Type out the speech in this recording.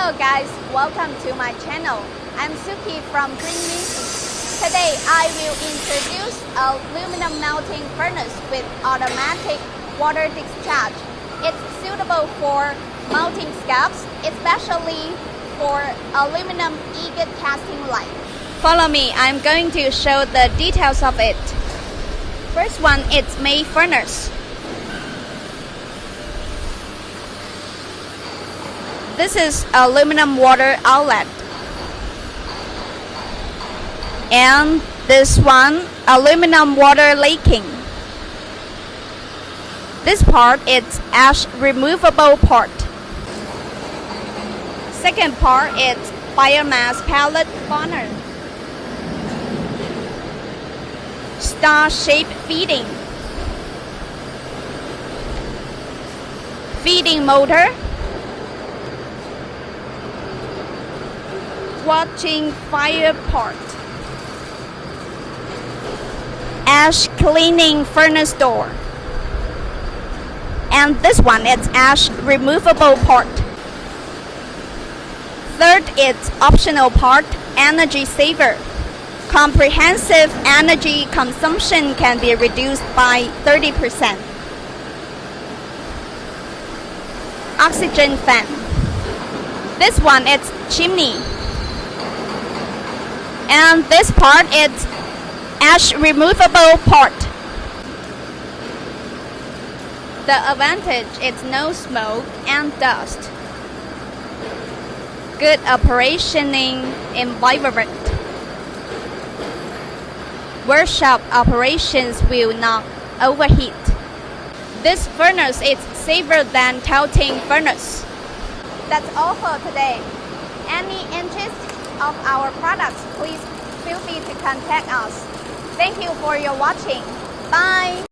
Hello guys, welcome to my channel. I'm Suki from Davinci. Today I will introduce aluminum melting furnace with automatic water discharge. It's suitable for melting scalps, especially for aluminum ingot casting line. Follow me, I'm going to show the details of it. First one, it's main furnace. This is aluminum water outlet. And this one, aluminum water leaking. This part is ash removable part. Second part is biomass pellet burner. Star shape feeding. Feeding motor. Watching fire part. Ash cleaning furnace door. And this one is ash removable part. Third is optional part, energy saver. Comprehensive energy consumption can be reduced by 30%. Oxygen fan. This one is chimney. And this part is ash removable part. The advantage is no smoke and dust. Good operationing environment. Workshop operations will not overheat. This furnace is safer than tilting furnace. That's all for today. Any interest of our products, please feel free to contact us. Thank you for your watching. Bye!